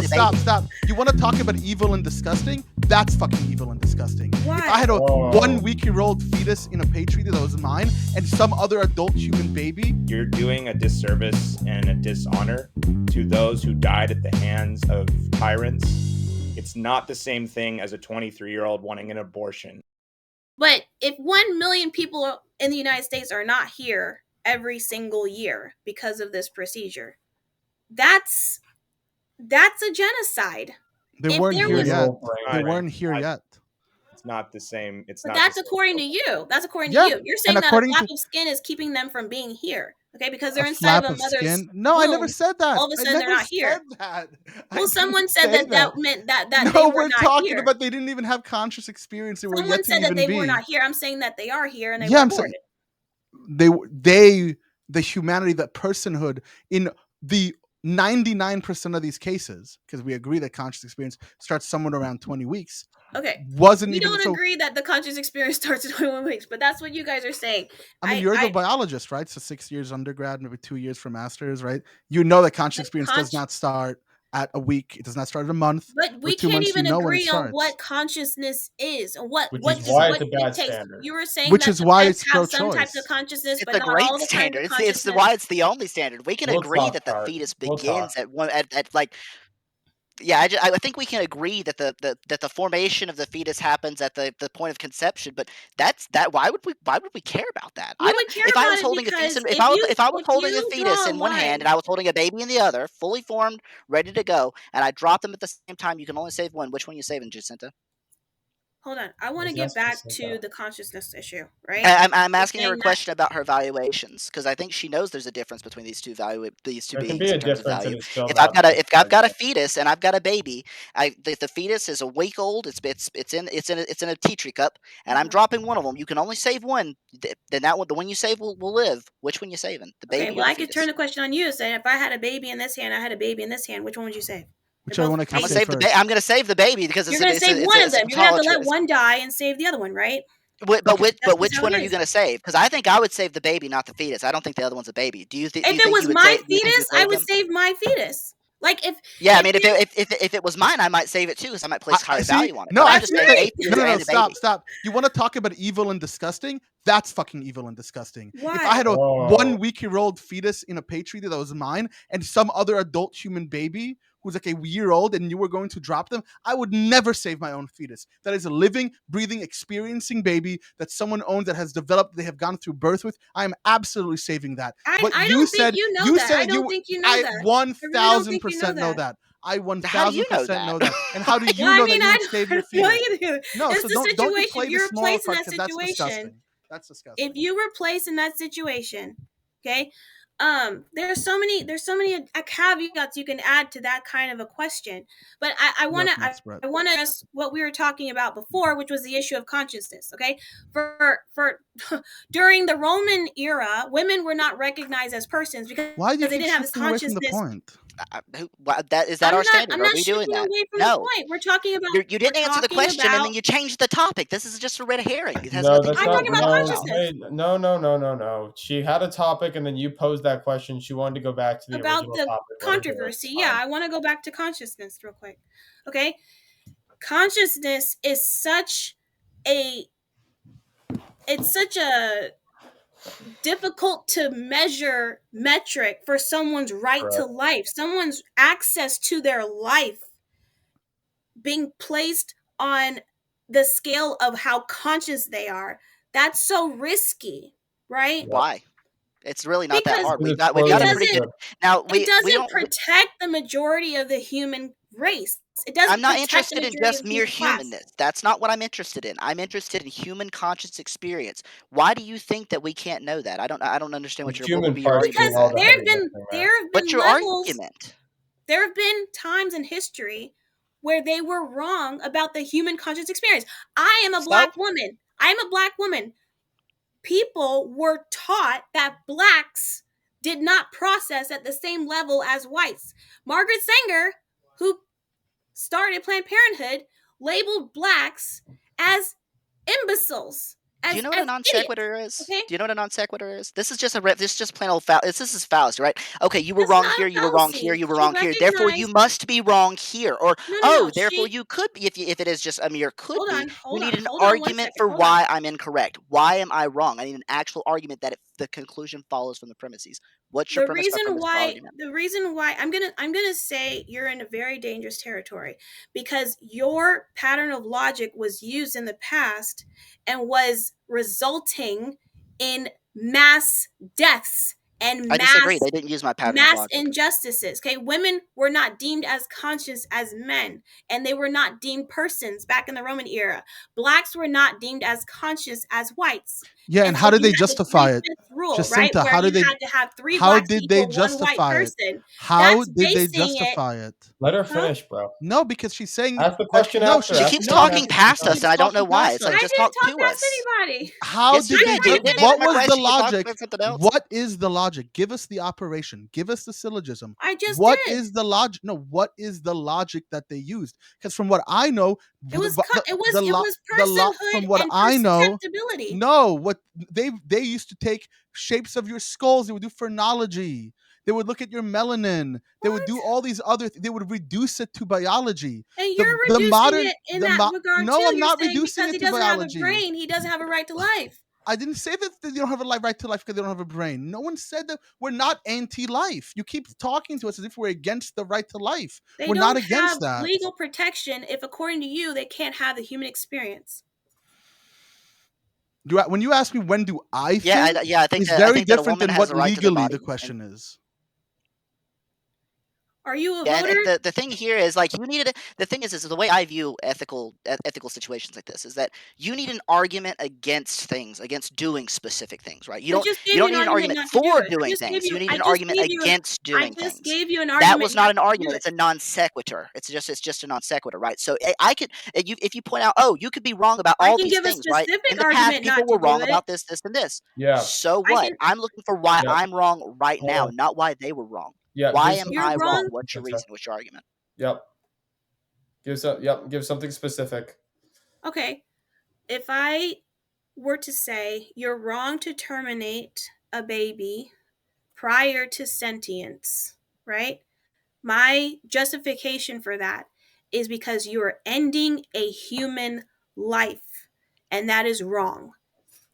no, stop. You want to talk about evil and disgusting? That's fucking evil and disgusting. Why? If I had a 1 week-year-old fetus in a petri that was mine and some other adult human baby, you're doing a disservice and a dishonor to those who died at the hands of tyrants. It's not the same thing as a 23-year-old wanting an abortion. But if 1 million people in the United States are not here every single year because of this procedure, that's a genocide. they weren't here yet. They weren't here yet. It's not the same. But that's according to you. That's according to you. You're saying that a flap of skin is keeping them from being here. Okay, because they're inside of a mother's No, womb. I never said that. All of a sudden, they're not here. Well, someone said that meant that no, they were we're not talking here. about they didn't even have conscious experience. Someone said that they were not here. I'm saying that they are here and they were aborted. The humanity, that personhood in the 99% of these cases, because we agree that conscious experience starts somewhere around 20 weeks. Okay. We don't agree that the conscious experience starts at 21 weeks, but that's what you guys are saying. I mean, you're the biologist, right? So 6 years undergrad, maybe 2 years for master's, right? You know that conscious experience does not start at a week. It does not start at a month. But we can't even agree on what consciousness is. What is why it's a bad takes. Standard. You were saying which that is why it's have some types of consciousness, it's but a not great all the standard. Kinds of it's why it's the only standard. We can agree that the fetus begins at like. Yeah, I think we can agree that the formation of the fetus happens at the point of conception, but why would we care about that? We would care if about I was holding a fetus, if I was holding a fetus in one hand and I was holding a baby in the other, fully formed, ready to go, and I dropped them at the same time, you can only save one. Which one are you saving, Jacinta? Hold on, I want to get back to the consciousness issue, right? I'm asking her a question about her valuations because I think she knows there's a difference between these two beings in terms of value. If I've got a fetus and I've got a baby, the fetus is a week old. It's in a Petri cup, and I'm dropping one of them. You can only save one. Then that one, the one you save will live. Which one you saving? The baby. Okay, well, I could turn the question on you. Say, if I had a baby in this hand, I had a baby in this hand. Which one would you save? Whichever one I can save first. I'm going to save the baby because you're going to save one of them. You're going to have to let one die and save the other one, right? But which one are you going to save? Because I think I would save the baby, not the fetus. I don't think the other one's a baby. Do you think? If it was my fetus, I would save my fetus. Like if if it was mine, I might save it too because I might place higher value on it. No, stop. You want to talk about evil and disgusting? That's fucking evil and disgusting. Why? If I had a 1 week-year-old fetus in a petri that was mine and some other adult human baby who's like a year old and you were going to drop them, I would never save my own fetus. That is a living, breathing, experiencing baby that someone owns, that has developed, they have gone through birth with. I am absolutely saving that. I don't think you know that. I don't think you know that. I 1,000% know that. I 1,000% know that. And how do you know that you would save your fetus? No, it's so the don't situation. You're placed in that situation. That's disgusting. If you were placed in that situation, okay, there's so many caveats you can add to that kind of a question. But I want to address what we were talking about before, which was the issue of consciousness. Okay, for during the Roman era, women were not recognized as persons because they didn't have this consciousness. Is that our standard? I'm not Are we doing that? Away from the point. We're talking about. You didn't answer the question, and then you changed the topic. This is just a red herring. It has I'm talking about consciousness. No. She had a topic, and then you posed that question. She wanted to go back to the original topic. Controversy. Yeah, I want to go back to consciousness real quick. Okay, consciousness is such a difficult to measure metric for someone's right to life, someone's access to their life being placed on the scale of how conscious they are. That's so risky, right? Why? It's really not that hard. We've got a pretty good. Now it doesn't protect the majority of the human race. It doesn't. I'm not interested in just mere humanness. That's not what I'm interested in. I'm interested in human conscious experience. Why do you think that we can't know that? I don't understand what your argument. Because there have been What's your argument? There have been times in history where they were wrong about the human conscious experience. I am a black woman. People were taught that blacks did not process at the same level as whites. Margaret Sanger, who started Planned Parenthood, labeled blacks as imbeciles Do you know what a non sequitur is? Okay? Do you know what a non sequitur is? This is just plain old this is fallacy, right? Okay, you were wrong here, you were wrong here, you were wrong here. Therefore, you must be wrong here. Or therefore you could be if it is just a mere could be. You need an argument for why I'm incorrect. Why am I wrong? I need an actual argument that the conclusion follows from the premises. What's your premise argument? The reason why I'm gonna say you're in a very dangerous territory, because your pattern of logic was used in the past and was resulting in mass deaths and I disagree. They didn't use my pattern of logic. Injustices. Okay, women were not deemed as conscious as men, and they were not deemed persons back in the Roman era. Blacks were not deemed as conscious as whites. Yeah, and how did they justify it? Rule, Jacinta, right? How did they? Had to have 3 how did they justify it? How did they justify it? Let her finish, bro. No, because she's saying. Ask the question after. She keeps talking past us, and I don't know why. It's like, just talk to us. Anybody. How did they? What was the logic? What is the logic? Give us the operation. Give us the syllogism. I just What did. is the logic? No, what is the logic that they used? Because from what I know, it was personhood from what and I know, perceptibility. no, what they used to take shapes of your skulls. They would do phrenology. They would look at your melanin. They would do all these other. They would reduce it to biology. And you're reducing it in that regard no, too. I'm not reducing it to biology. Because he doesn't have a brain, he doesn't have a right to life. I didn't say that they don't have a right to life because they don't have a brain. No one said that. We're not anti-life. You keep talking to us as if we're against the right to life. We're not against that. They don't have legal protection if, according to you, they can't have the human experience. When you ask me when do I feel, I think it's very different than what legally the question is. Are you a voter? And the thing here is, like, you needed the thing is the way I view ethical situations like this is that you need an argument against doing specific things, right? You don't need an argument for doing things. You need an argument against doing things. I just gave you an argument. That was not an argument. It's a non sequitur. It's just a non sequitur, right? So I could if you point out, you could be wrong about all these things, right? In the past, people were wrong about this, and this. Yeah. So what? I'm looking for why I'm wrong right now, not why they were wrong. Yeah, why am I wrong? What's your reason? What's your argument? Yep. Give something specific. Okay. If I were to say you're wrong to terminate a baby prior to sentience, right? My justification for that is because you are ending a human life, and that is wrong.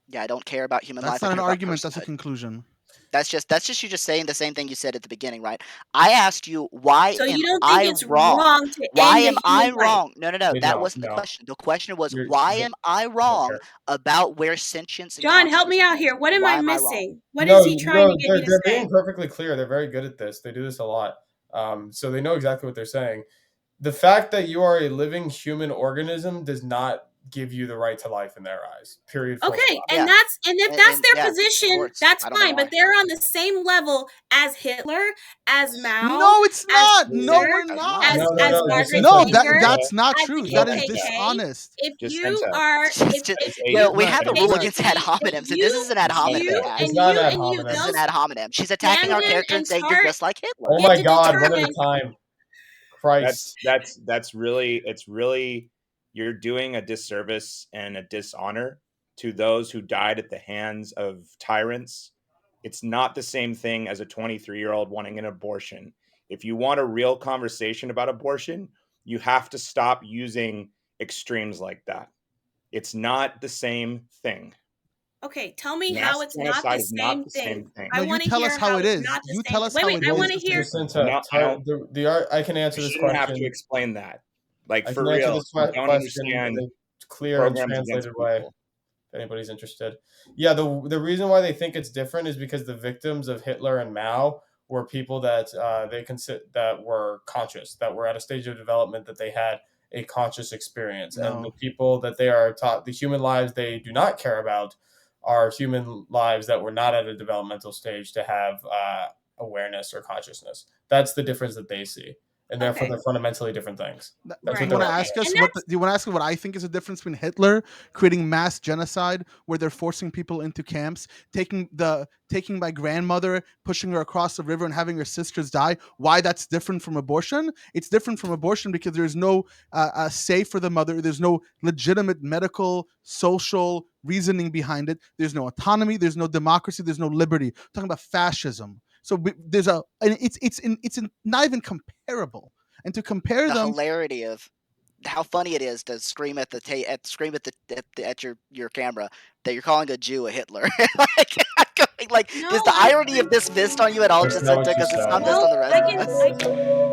Yeah, I don't care about human life. That's not an argument. That's a conclusion. That's just you just saying the same thing you said at the beginning, right? I asked you why so am you don't think I it's wrong? To why end am I wrong? Life? No. That wasn't the question. The question was why am I wrong about where sentience? Jhon, help me out here. What am I missing? What is he trying to get you to say? They're being perfectly clear. They're very good at this. They do this a lot. So they know exactly what they're saying. The fact that you are a living human organism does not give you the right to life in their eyes. Period. Okay, and if that's their position, that's fine. But they're on the same level as Hitler, as Mao. No, it's not. No, we're not. As Margaret no, that's not true. That is dishonest. If you are, we have a rule against ad hominems, and this is an ad hominem. It's not an ad hominem. This is an ad hominem. She's attacking our character and saying you're just like Hitler. Oh my God! One at a time. Christ. That's really. You're doing a disservice and a dishonor to those who died at the hands of tyrants. It's not the same thing as a 23-year-old wanting an abortion. If you want a real conversation about abortion, you have to stop using extremes like that. It's not the same thing. Okay, tell me how it's not the same thing. No, you tell us how it is. You tell us how it is. I want to hear. I can answer this question. You have to explain that. Like, for real, I don't understand in a clear and translated way. If anybody's interested. Yeah, the reason why they think it's different is because the victims of Hitler and Mao were people that that were conscious, that were at a stage of development that they had a conscious experience. No. And the people that they are taught, the human lives they do not care about, are human lives that were not at a developmental stage to have awareness or consciousness. That's the difference that they see. And therefore, they're fundamentally different things. Do you want to ask us what I think is the difference between Hitler creating mass genocide, where they're forcing people into camps, taking my grandmother, pushing her across the river, and having her sisters die? Why that's different from abortion? It's different from abortion because there's no say for the mother. There's no legitimate medical, social, reasoning behind it. There's no autonomy. There's no democracy. There's no liberty. We're talking about fascism. So there's and it's not even comparable. And to compare the them, hilarity of how funny it is to scream at your camera that you're calling a Jew a Hitler. Like, No, is the irony of this missed on you at all, Jacinta? Because it's not missed on the rest of us.